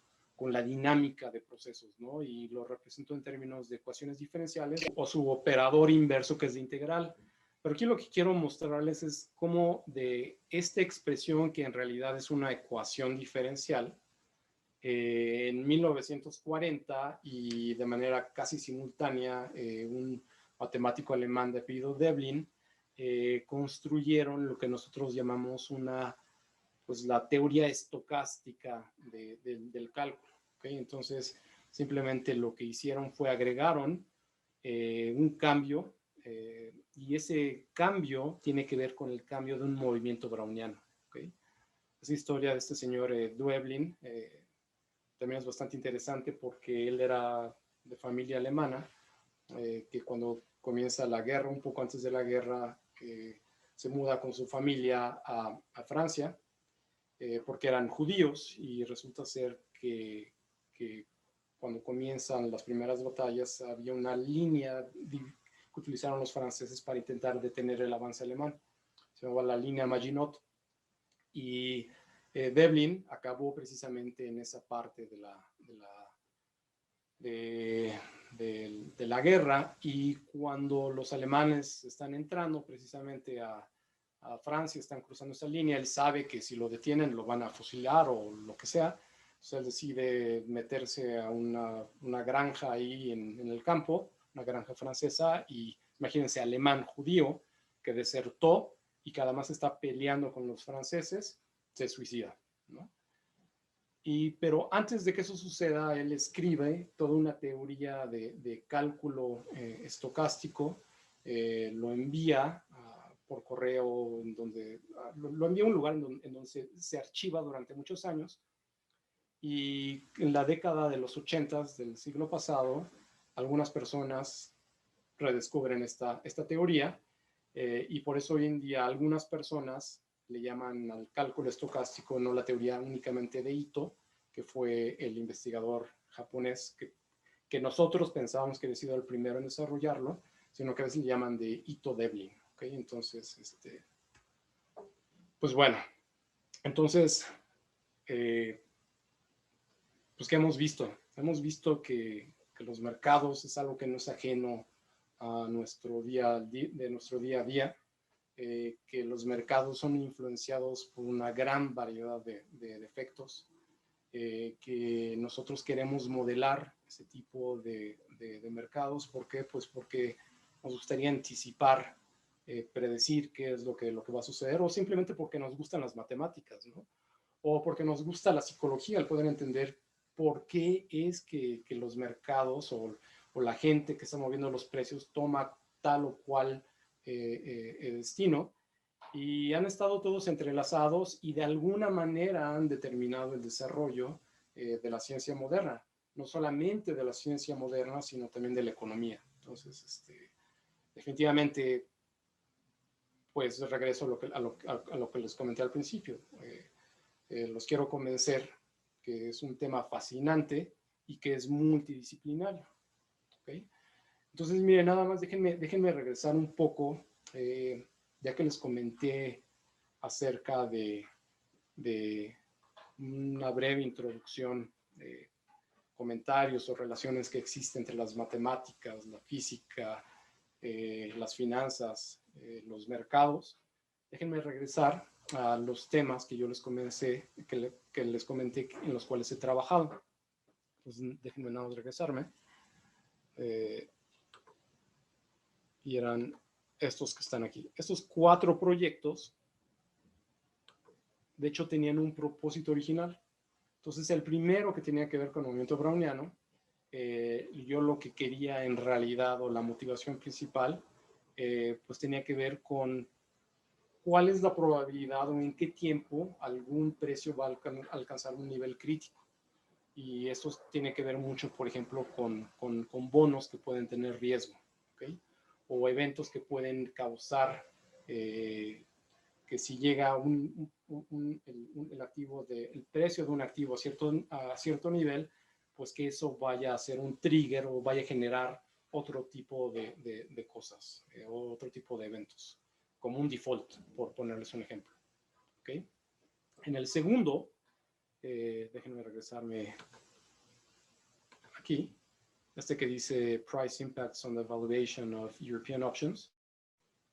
la dinámica de procesos, ¿no? Y lo representó en términos de ecuaciones diferenciales o su operador inverso que es de integral. Pero aquí lo que quiero mostrarles es cómo de esta expresión que en realidad es una ecuación diferencial, en 1940 y de manera casi simultánea, un matemático alemán de apellido Veblen construyeron lo que nosotros llamamos pues la teoría estocástica del cálculo. ¿Okay? Entonces, simplemente lo que hicieron fue agregaron un cambio, y ese cambio tiene que ver con el cambio de un movimiento browniano. ¿Okay? Esa historia de este señor Veblen también es bastante interesante porque él era de familia alemana, que cuando comienza la guerra, un poco antes de la guerra, se muda con su familia a Francia, porque eran judíos, y resulta ser que cuando comienzan las primeras batallas había una línea que utilizaron los franceses para intentar detener el avance alemán. Se llamaba la línea Maginot, y Veblen acabó precisamente en esa parte de la guerra, y cuando los alemanes están entrando precisamente a Francia, están cruzando esa línea, él sabe que si lo detienen lo van a fusilar o lo que sea. Entonces él decide meterse a una granja ahí en el campo, una granja francesa, y imagínense, alemán judío que desertó y que además está peleando con los franceses, se suicida, ¿no? Pero antes de que eso suceda, él escribe toda una teoría de cálculo estocástico, lo envía por correo, en donde lo envía a un lugar en donde se archiva durante muchos años, y en la década de los 80 del siglo pasado, algunas personas redescubren esta teoría, y por eso hoy en día algunas personas le llaman al cálculo estocástico no la teoría únicamente de Ito, que fue el investigador japonés que nosotros pensábamos que había sido el primero en desarrollarlo, sino que a veces le llaman de Ito Veblen. ¿Okay? Entonces, pues bueno, entonces, pues ¿qué hemos visto? Hemos visto que los mercados es algo que no es ajeno a nuestro día a día, que los mercados son influenciados por una gran variedad de efectos, que nosotros queremos modelar ese tipo de mercados. ¿Por qué? Pues porque nos gustaría anticipar, predecir qué es lo que va a suceder, o simplemente porque nos gustan las matemáticas, ¿no? O porque nos gusta la psicología, el poder entender por qué es que los mercados o la gente que está moviendo los precios toma tal o cual destino, y han estado todos entrelazados y de alguna manera han determinado el desarrollo de la ciencia moderna, no solamente de la ciencia moderna, sino también de la economía. Entonces, definitivamente, pues regreso a lo que les comenté al principio. los quiero convencer que es un tema fascinante y que es multidisciplinario. ¿Okay? Entonces, miren, nada más déjenme regresar un poco, ya que les comenté acerca de una breve introducción, comentarios o relaciones que existen entre las matemáticas, la física, las finanzas, los mercados. Déjenme regresar a los temas que yo les comenté, en los cuales he trabajado. Entonces, déjenme nada más regresarme. Y eran estos que están aquí. Estos 4 proyectos, de hecho, tenían un propósito original. Entonces, el primero, que tenía que ver con el movimiento browniano, yo lo que quería en realidad, o la motivación principal, pues tenía que ver con cuál es la probabilidad o en qué tiempo algún precio va a alcanzar un nivel crítico. Y esto tiene que ver mucho, por ejemplo, con bonos que pueden tener riesgo, ¿okay? O eventos que pueden causar que si llega el precio de un activo a cierto nivel, pues que eso vaya a ser un trigger o vaya a generar otro tipo de cosas, otro tipo de eventos, como un default, por ponerles un ejemplo. ¿Okay? En el segundo, déjenme regresarme aquí, que dice Price Impacts on the Valuation of European Options.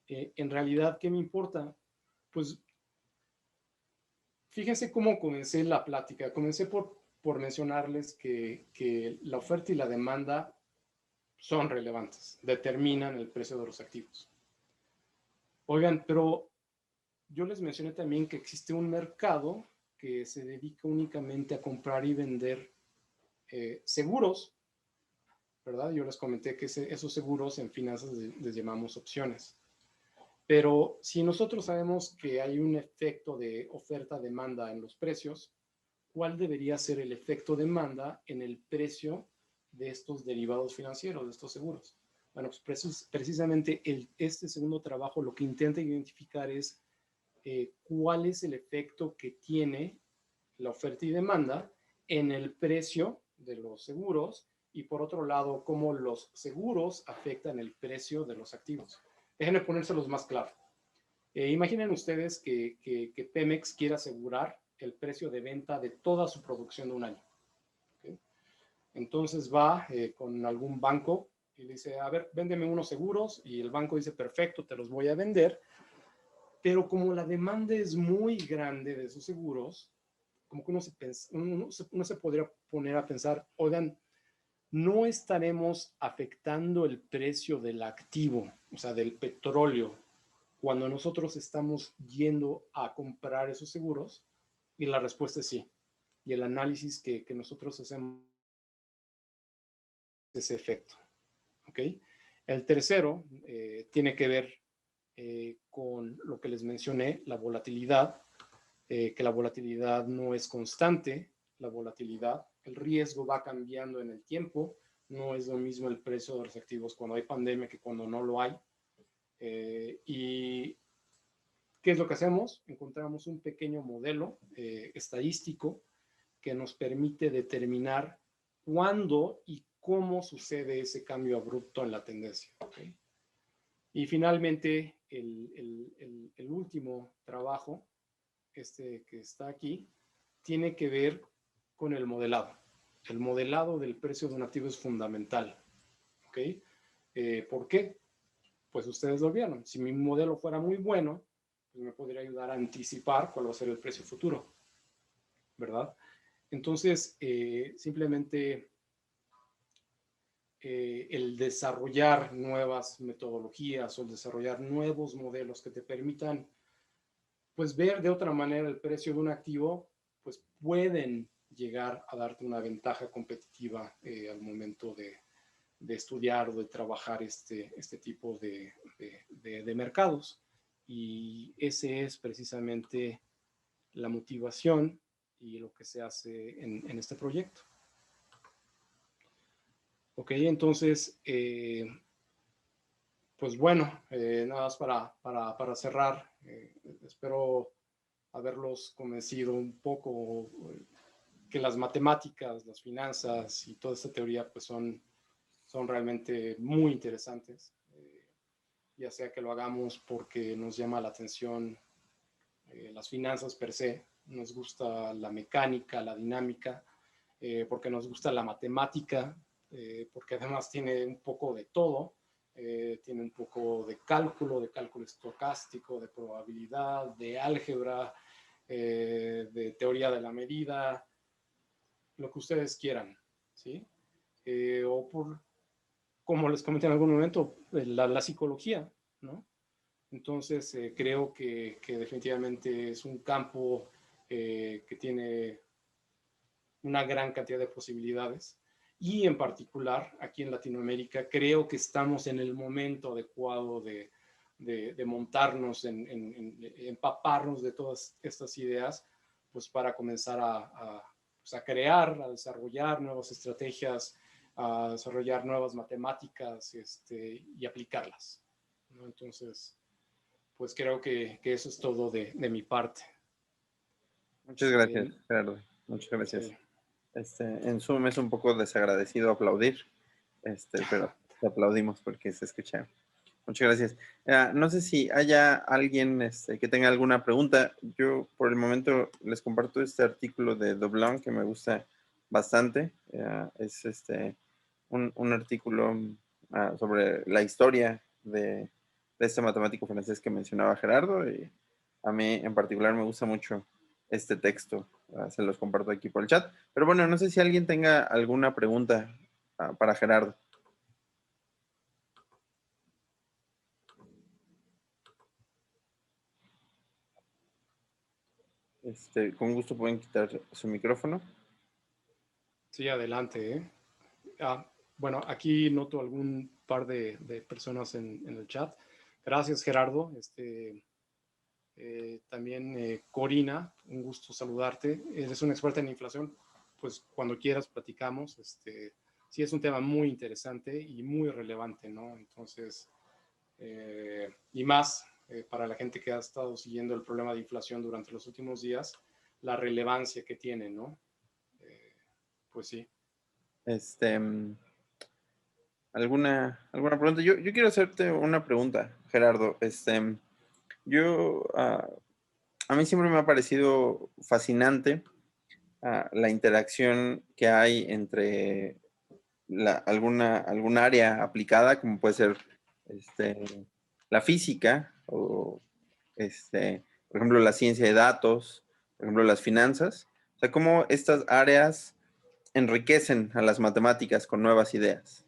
En realidad, ¿qué me importa? Pues fíjense cómo comencé la plática. Comencé por mencionarles que la oferta y la demanda son relevantes, determinan el precio de los activos. Oigan, pero yo les mencioné también que existe un mercado que se dedica únicamente a comprar y vender seguros, ¿verdad? Yo les comenté que esos seguros en finanzas les llamamos opciones. Pero si nosotros sabemos que hay un efecto de oferta-demanda en los precios, ¿cuál debería ser el efecto demanda en el precio de estos derivados financieros, de estos seguros? Bueno, pues precisamente este segundo trabajo lo que intenta identificar es cuál es el efecto que tiene la oferta y demanda en el precio de los seguros y, por otro lado, cómo los seguros afectan el precio de los activos. Déjenme ponérselos más claro. Imaginen ustedes que Pemex quiere asegurar el precio de venta de toda su producción de un año. ¿Okay? Entonces va con algún banco y dice, a ver, véndeme unos seguros, y el banco dice, perfecto, te los voy a vender, pero como la demanda es muy grande de esos seguros, como que uno se podría poner a pensar, oigan, no estaremos afectando el precio del activo, o sea, del petróleo, cuando nosotros estamos yendo a comprar esos seguros. Y la respuesta es sí. Y el análisis que nosotros hacemos es ese efecto. ¿Ok? El tercero tiene que ver con lo que les mencioné, la volatilidad, que la volatilidad no es constante, la volatilidad, el riesgo va cambiando en el tiempo, no es lo mismo el precio de los activos cuando hay pandemia que cuando no lo hay. Y ¿qué es lo que hacemos? Encontramos un pequeño modelo estadístico que nos permite determinar cuándo y cómo sucede ese cambio abrupto en la tendencia. ¿Okay? Y finalmente, el último trabajo, que está aquí, tiene que ver con el modelado. El modelado del precio de un activo es fundamental. ¿Okay? ¿Por qué? Pues ustedes lo vieron. Si mi modelo fuera muy bueno, pues me podría ayudar a anticipar cuál va a ser el precio futuro, ¿verdad? Entonces, simplemente el desarrollar nuevas metodologías o el desarrollar nuevos modelos que te permitan, pues, ver de otra manera el precio de un activo, pues pueden llegar a darte una ventaja competitiva al momento de estudiar o de trabajar este tipo de mercados. Y ese es precisamente la motivación y lo que se hace en este proyecto. Ok, entonces, pues bueno, nada más para cerrar, espero haberlos convencido un poco que las matemáticas, las finanzas y toda esta teoría pues son realmente muy interesantes, ya sea que lo hagamos porque nos llama la atención las finanzas per se, nos gusta la mecánica, la dinámica, porque nos gusta la matemática, porque además tiene un poco de todo, tiene un poco de cálculo estocástico, de probabilidad, de álgebra, de teoría de la medida, lo que ustedes quieran, ¿sí? O por, como les comenté en algún momento, la psicología, ¿no? Entonces, creo que definitivamente es un campo que tiene una gran cantidad de posibilidades y en particular aquí en Latinoamérica creo que estamos en el momento adecuado de montarnos, empaparnos de todas estas ideas, pues para comenzar pues a crear, a desarrollar nuevas estrategias, a desarrollar nuevas matemáticas y aplicarlas, ¿no? Entonces, pues creo que eso es todo de mi parte. Muchas gracias, Gerardo. Muchas gracias. Sí. En Zoom es un poco desagradecido aplaudir, pero te aplaudimos porque se escucha. Muchas gracias. No sé si haya alguien que tenga alguna pregunta. Yo por el momento les comparto este artículo de Doblón que me gusta bastante. Es un artículo sobre la historia de este matemático francés que mencionaba Gerardo, y a mí en particular me gusta mucho este texto. Se los comparto aquí por el chat. Pero bueno, no sé si alguien tenga alguna pregunta para Gerardo. Con gusto pueden quitar su micrófono. Sí, adelante, ¿eh? Bueno, aquí noto algún par de personas en el chat. Gracias, Gerardo. También Corina, un gusto saludarte. Eres una experta en inflación. Pues cuando quieras platicamos. Sí, es un tema muy interesante y muy relevante, ¿no? Entonces, y más para la gente que ha estado siguiendo el problema de inflación durante los últimos días, la relevancia que tiene, ¿no? Pues sí. ¿Alguna pregunta? Yo quiero hacerte una pregunta, Gerardo. Yo, a mí siempre me ha parecido fascinante la interacción que hay entre alguna área aplicada, como puede ser la física o, por ejemplo, la ciencia de datos, por ejemplo, las finanzas. O sea, cómo estas áreas enriquecen a las matemáticas con nuevas ideas.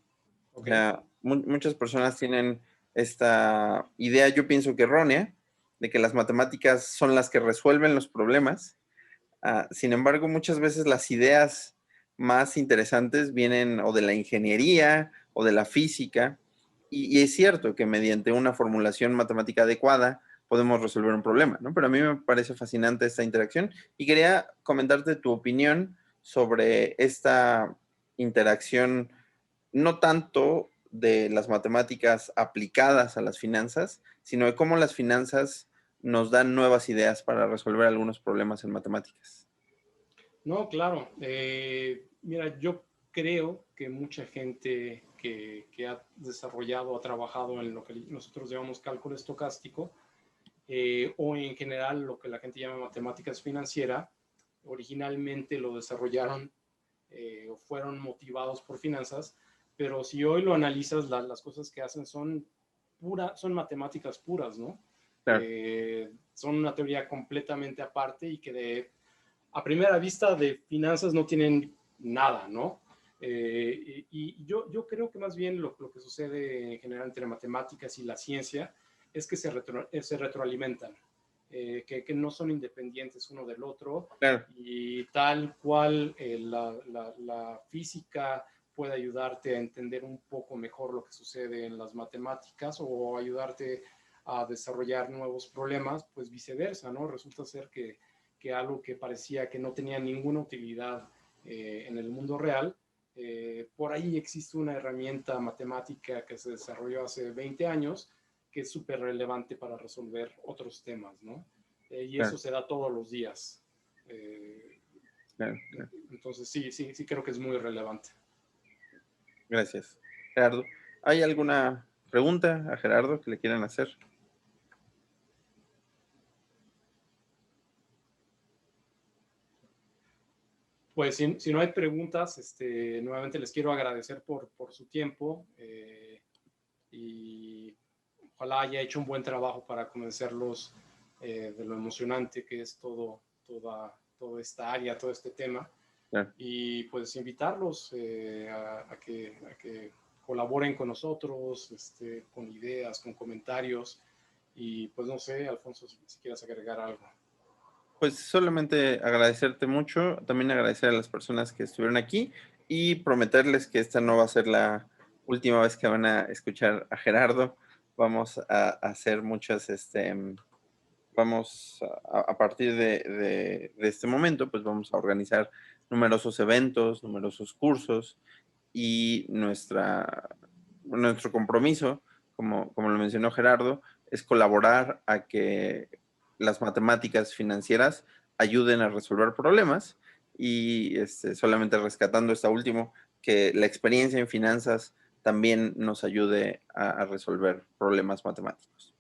O Ok. sea, muchas personas tienen esta idea, yo pienso que errónea, de que las matemáticas son las que resuelven los problemas. Sin embargo, muchas veces las ideas más interesantes vienen o de la ingeniería o de la física, y es cierto que mediante una formulación matemática adecuada podemos resolver un problema, ¿no? Pero a mí me parece fascinante esta interacción y quería comentarte tu opinión sobre esta interacción, no tanto de las matemáticas aplicadas a las finanzas, sino de cómo las finanzas nos dan nuevas ideas para resolver algunos problemas en matemáticas. No, claro. Mira, yo creo que mucha gente que ha desarrollado, ha trabajado en lo que nosotros llamamos cálculo estocástico, o en general lo que la gente llama matemáticas financieras, originalmente lo desarrollaron o fueron motivados por finanzas, pero si hoy lo analizas, las cosas que hacen son matemáticas puras, ¿no? Claro. Son una teoría completamente aparte y que a primera vista de finanzas no tienen nada, ¿no? Y yo creo que más bien lo que sucede en general entre matemáticas y la ciencia es que se retroalimentan, que no son independientes uno del otro, Claro. y tal cual la física puede ayudarte a entender un poco mejor lo que sucede en las matemáticas o ayudarte a desarrollar nuevos problemas, pues viceversa, ¿no? Resulta ser que algo que parecía que no tenía ninguna utilidad en el mundo real, por ahí existe una herramienta matemática que se desarrolló hace 20 años que es súper relevante para resolver otros temas, ¿no? y Claro. eso se da todos los días. Claro, claro. Entonces sí creo que es muy relevante. Gracias, Gerardo. ¿Hay alguna pregunta a Gerardo que le quieran hacer? Pues si no hay preguntas, nuevamente les quiero agradecer por su tiempo y ojalá haya hecho un buen trabajo para convencerlos de lo emocionante que es toda esta área, todo este tema. Claro. Y pues invitarlos a que colaboren con nosotros, con ideas, con comentarios. Y pues no sé, Alfonso, si quieres agregar algo. Pues solamente agradecerte mucho, también agradecer a las personas que estuvieron aquí y prometerles que esta no va a ser la última vez que van a escuchar a Gerardo. Vamos a hacer muchas, vamos a partir de este momento, pues vamos a organizar numerosos eventos, numerosos cursos y nuestro compromiso, como lo mencionó Gerardo, es colaborar a que las matemáticas financieras ayuden a resolver problemas y solamente rescatando esta último, que la experiencia en finanzas también nos ayude a resolver problemas matemáticos.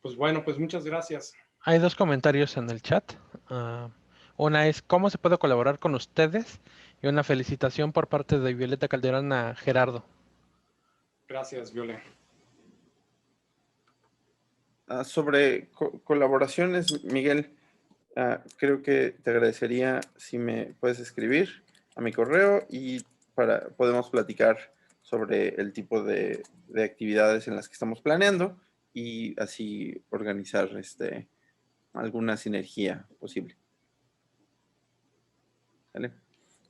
Pues bueno, pues muchas gracias. Hay dos comentarios en el chat. Una es cómo se puede colaborar con ustedes y una felicitación por parte de Violeta Calderón a Gerardo. Gracias, Viole. Sobre colaboraciones, Miguel, creo que te agradecería si me puedes escribir a mi correo y podemos platicar sobre el tipo de actividades en las que estamos planeando y así organizar alguna sinergia posible. ¿Vale? Okay.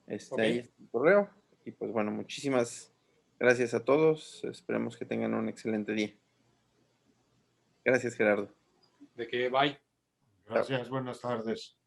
Ahí está el correo. Y pues bueno, muchísimas gracias a todos. Esperemos que tengan un excelente día. Gracias, Gerardo. De que bye. Gracias, buenas tardes.